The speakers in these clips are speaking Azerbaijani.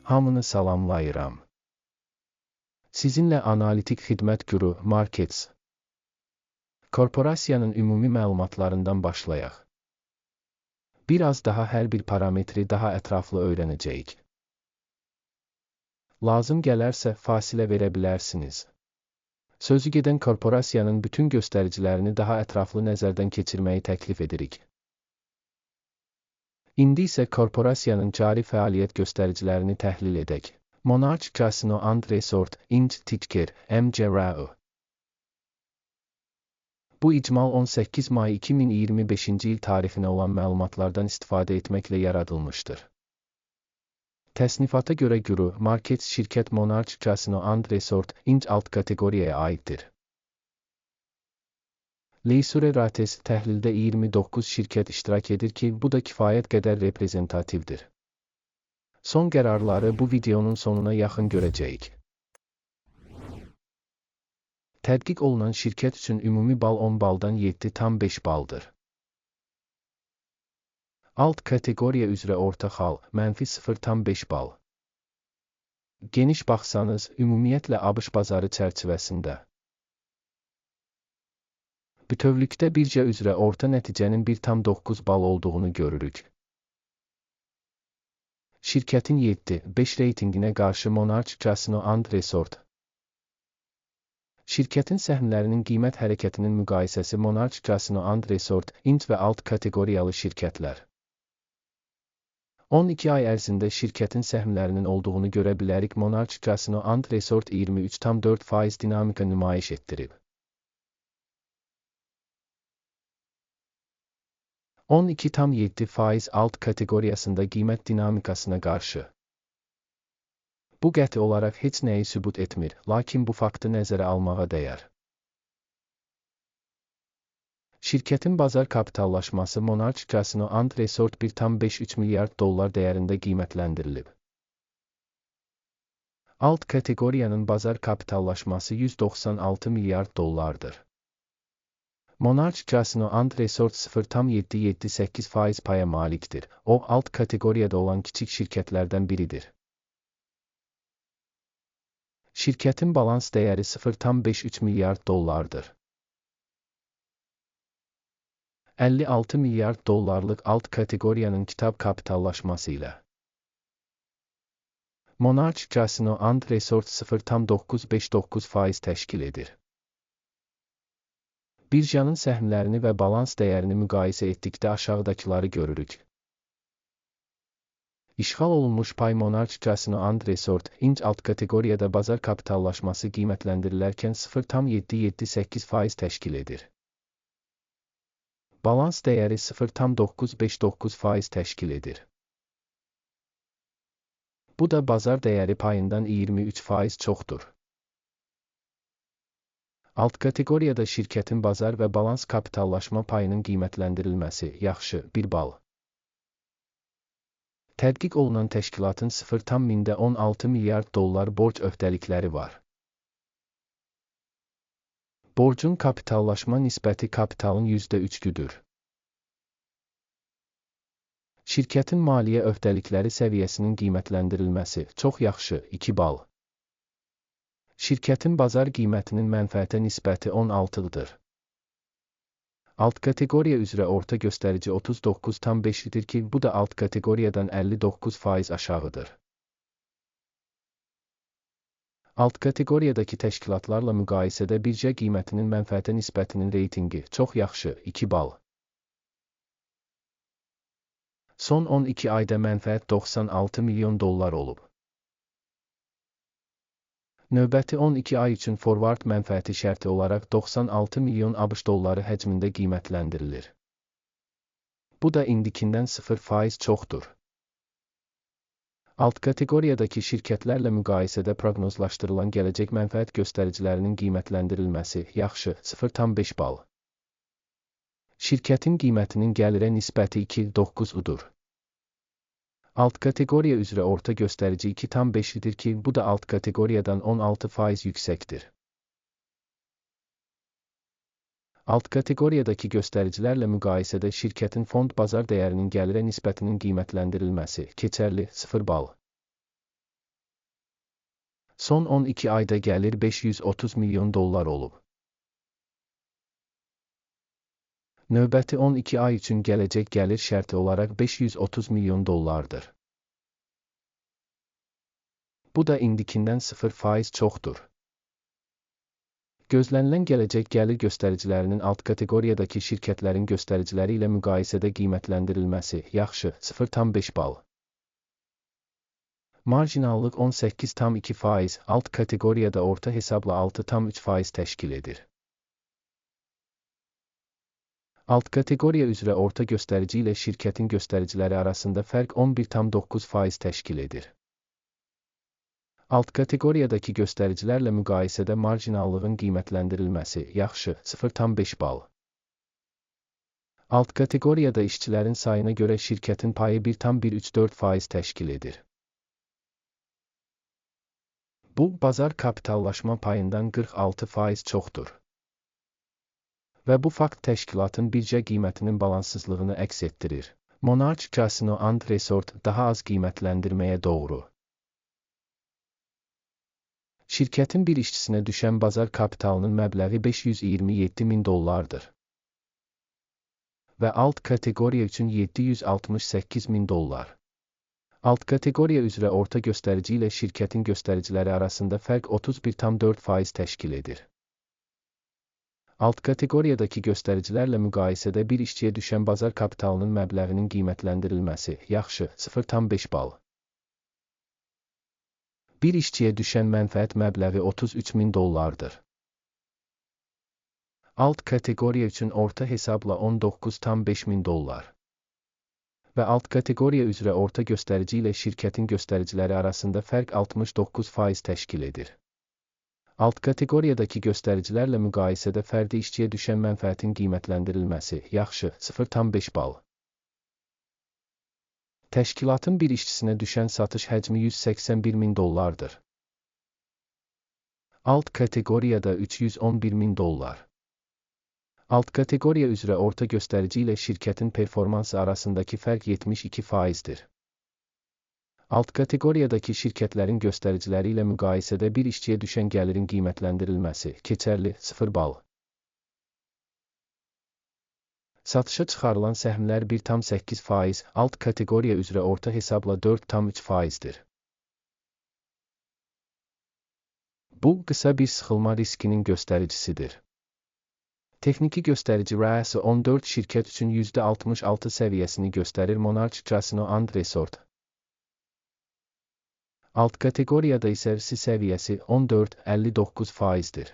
Hamını salamlayıram. Sizinlə analitik xidmət quru Markets korporasiyanın ümumi məlumatlarından başlayaq. Biraz daha hər bir parametri daha ətraflı öyrənəcəyik. Lazım gələrsə fasilə verə bilərsiniz. Sözügedən korporasiyanın bütün göstəricilərini daha ətraflı nəzərdən keçirməyi təklif edirik. İndi isə korporasiyanın cari fəaliyyət göstəricilərini təhlil edək. Monarch Casino and Resort, Inc. ticker, MCRAO. Bu icmal 18 may 2025-ci il tarixinə olan məlumatlardan istifadə etməklə yaradılmışdır. Təsnifata görə Guru Markets şirkət Monarch Casino and Resort, Inc. alt kateqoriyaya aiddir. Leysure Rates təhlildə 29 şirkət iştirak edir ki, bu da kifayət qədər reprezentativdir. Son qərarları bu videonun sonuna yaxın görəcəyik. Tədqiq olunan şirkət üçün ümumi bal 10 baldan 7,5 baldır. Alt kateqoriya üzrə orta xal, -0,5 bal. Geniş baxsanız, ümumiyyətlə ABŞ bazarı çərçivəsində. Bütövlükdə birja üzrə orta nəticənin 1,9 bal olduğunu görürük. Şirkətin 7,5 reytinginə qarşı Monarch Casino and Resort. Şirkətin səhmlərinin qiymət hərəkətinin müqayisəsi Monarch Casino and Resort, Inc. və alt kateqoriyalı şirkətlər. 12 ay ərzində şirkətin səhmlərinin olduğunu görə bilərik. Monarch Casino and Resort 23,4% dinamika nümayiş etdirib. 12,7% alt kateqoriyasında qiymət dinamikasına qarşı. Bu qəti olaraq heç nəyi sübut etmir, lakin bu faktı nəzərə almağa dəyər. Şirkətin bazar kapitallaşması Monarch Casino and Resort 1,53 milyard dollar dəyərində qiymətləndirilib. Alt kateqoriyanın bazar kapitallaşması 196 milyard dollardır. Monarch Casino and Resort 0,778% paya malikdir. O, alt kateqoriyada olan kiçik şirkətlərdən biridir. Şirkətin balans dəyəri 0,53 milyard dollardır. 56 milyard dollarlıq alt kateqoriyanın kitab kapitallaşması ilə. Monarch Casino and Resort 0,959% təşkil edir. Birjanın səhmlərini və balans dəyərini müqayisə etdikdə aşağıdakıları görürük. İşğal olunmuş pay Monarch Casino and Resort, Inc. alt kateqoriyada bazar kapitallaşması qiymətləndirilərkən 0,778% təşkil edir. Balans dəyəri 0,959% təşkil edir. Bu da bazar dəyəri payından 23% çoxdur. Alt kateqoriyada şirkətin bazar və balans kapitallaşma payının qiymətləndirilməsi yaxşı, 1 bal. Tədqiq olunan təşkilatın 0,16 milyard dollar borc öhdəlikləri var. Borcun kapitallaşma nisbəti kapitalın %3-güdür. Şirkətin maliyyə öhdəlikləri səviyyəsinin qiymətləndirilməsi çox yaxşı, 2 bal. Şirkətin bazar qiymətinin mənfəətə nisbəti 16-dır. Alt kateqoriya üzrə orta göstərici 39,5-dir ki, bu da alt kateqoriyadan 59% aşağıdır. Alt kateqoriyadakı təşkilatlarla müqayisədə birja qiymətinin mənfəətə nisbətinin reytingi çox yaxşı, 2 bal. Son 12 ayda mənfəət 96 milyon dollar olub. Növbəti 12 ay üçün forward mənfəəti şərti olaraq 96 milyon ABŞ dolları həcmində qiymətləndirilir. Bu da indikindən 0% çoxdur. Alt kateqoriyadakı şirkətlərlə müqayisədə proqnozlaşdırılan gələcək mənfəət göstəricilərinin qiymətləndirilməsi yaxşı, 0,5 bal. Şirkətin qiymətinin gəlirə nisbəti 2,9-udur. Alt kateqoriya üzrə orta göstərici 2,5-dir ki, bu da alt kateqoriyadan 16% yüksəkdir. Alt kateqoriyadakı göstəricilərlə müqayisədə şirkətin fond bazar dəyərinin gəlirə nisbətinin qiymətləndirilməsi keçərli, 0 bal. Son 12 ayda gəlir 530 milyon dollar olub. Növbəti 12 ay üçün gələcək gəlir şərti olaraq 530 milyon dollardır. Bu da indikindən 0% çoxdur. Gözlənilən gələcək gəlir göstəricilərinin alt kateqoriyadakı şirkətlərin göstəriciləri ilə müqayisədə qiymətləndirilməsi yaxşı 0,5 bal. Marjinallıq 18,2%, alt kateqoriyada orta hesabla 6,3% təşkil edir. Alt kateqoriya üzrə orta göstərici ilə şirkətin göstəriciləri arasında fərq 11,9% təşkil edir. Alt kateqoriyadakı göstəricilərlə müqayisədə marjinallığın qiymətləndirilməsi yaxşı 0,5 bal. Alt kateqoriyada işçilərin sayına görə şirkətin payı 1,134% təşkil edir. Bu, bazar kapitallaşma payından 46% çoxdur. Və bu fakt təşkilatın birja qiymətinin balanssızlığını əks etdirir. Monarch Casino and Resort daha az qiymətləndirməyə doğru. Şirkətin bir işçisinə düşən bazar kapitalının məbləği 527 min dollardır. Və alt kateqoriya üçün 768 min dollar. Alt kateqoriya üzrə orta göstərici ilə şirkətin göstəriciləri arasında fərq 31,4% təşkil edir. Alt kateqoriyadakı göstəricilərlə müqayisədə bir işçiyə düşən bazar kapitalının məbləğinin qiymətləndirilməsi yaxşı 0,5 bal. Bir işçiyə düşən mənfəət məbləği 33 min dollardır. Alt kateqoriya üçün orta hesabla 19,5 min dollar. Və alt kateqoriya üzrə orta göstərici ilə şirkətin göstəriciləri arasında fərq 69% təşkil edir. Alt kateqoriyadakı göstəricilərlə müqayisədə fərdi işçiyə düşən mənfəətin qiymətləndirilməsi yaxşı 0,5 bal. Təşkilatın bir işçisinə düşən satış həcmi 181 min dollardır. Alt kateqoriyada 311 min dollar. Alt kateqoriya üzrə orta göstərici ilə şirkətin performansı arasındakı fərq 72%dir. Alt kateqoriyadakı şirkətlərin göstəriciləri ilə müqayisədə bir işçiyə düşən gəlirin qiymətləndirilməsi keçərli 0 bal. Satışa çıxarılan səhmlər 1,8%, alt kateqoriya üzrə orta hesabla 4,3%dir. Bu, qısa bir sıxılma riskinin göstəricisidir. Texniki göstərici RASI 14 şirkət üçün %66 səviyyəsini göstərir Monarch Casino and Resort. Alt kateqoriyada isə RSI səviyyəsi 14,59%dir.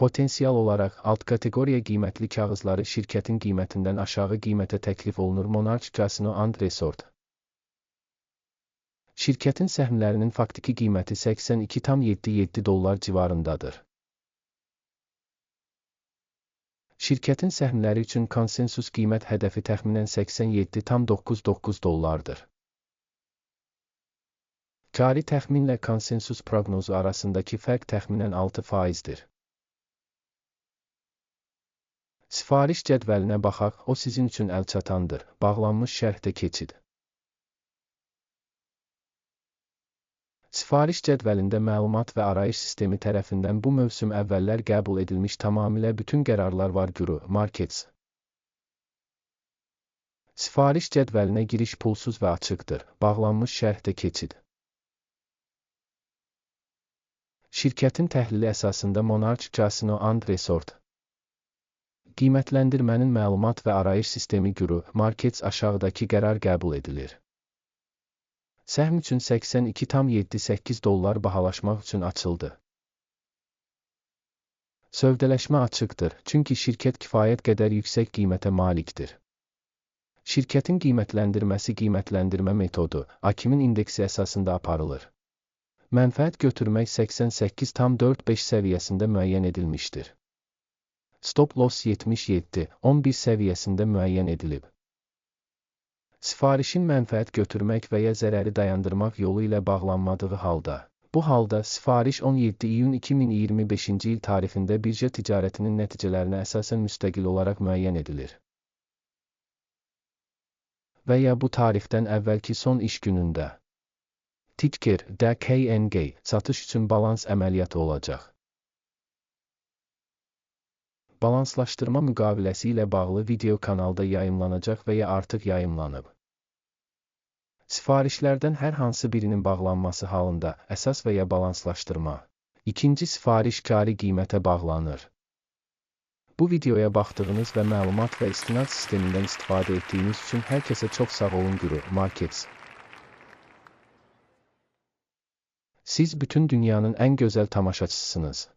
Potensial olaraq alt kateqoriya qiymətli kağızları şirkətin qiymətindən aşağı qiymətə təklif olunur Monarch Casino and Resort. Şirkətin səhmlərinin faktiki qiyməti 82,77 dollar civarındadır. Şirkətin səhmləri üçün konsensus qiymət hədəfi təxminən 87,99 dollardır. Cari təxminlə konsensus proqnozu arasındakı fərq təxminən 6%dir. Sifariş cədvəlinə baxaq, o sizin üçün əlçatandır. Bağlanmış şərhdə keçid. Sifariş cədvəlində məlumat və arayış sistemi tərəfindən bu mövsüm əvvəllər qəbul edilmiş tamamilə bütün qərarlar var. Guru Markets. Sifariş cədvəlinə giriş pulsuz və açıqdır. Bağlanmış şərhdə keçid. Şirkətin təhlili əsasında Monarch Casino and Resort. Qiymətləndirmənin məlumat və arayış sistemi Guru Markets aşağıdakı qərar qəbul edilir. Səhm üçün 82,78 dollar bahalaşmaq üçün açıldı. Sövdələşmə açıqdır, çünki şirkət kifayət qədər yüksək qiymətə malikdir. Şirkətin qiymətləndirməsi qiymətləndirmə metodu, AKİMin indeksi əsasında aparılır. Mənfəət götürmək 88,45 səviyyəsində müəyyən edilmişdir. Stop loss 77,11 səviyyəsində müəyyən edilib. Sifarişin mənfəət götürmək və ya zərəri dayandırmaq yolu ilə bağlanmadığı halda, bu halda sifariş 17 iyun 2025-ci il tarixində birja ticarətinin nəticələrinə əsasən müstəqil olaraq müəyyən edilir. Və ya bu tarixdən əvvəlki son iş günündə. Ticker-də KNG satış üçün balans əməliyyatı olacaq. Balanslaşdırma müqaviləsi ilə bağlı video kanalda yayımlanacaq və ya artıq yayımlanıb. Sifarişlərdən hər hansı birinin bağlanması halında əsas və ya balanslaşdırma. İkinci sifariş kari qiymətə bağlanır. Bu videoya baxdığınız və məlumat və istinad sistemindən istifadə etdiyiniz üçün hər kəsə çox sağ olun Guru Markets. Siz bütün dünyanın ən gözəl tamaşaçısınız.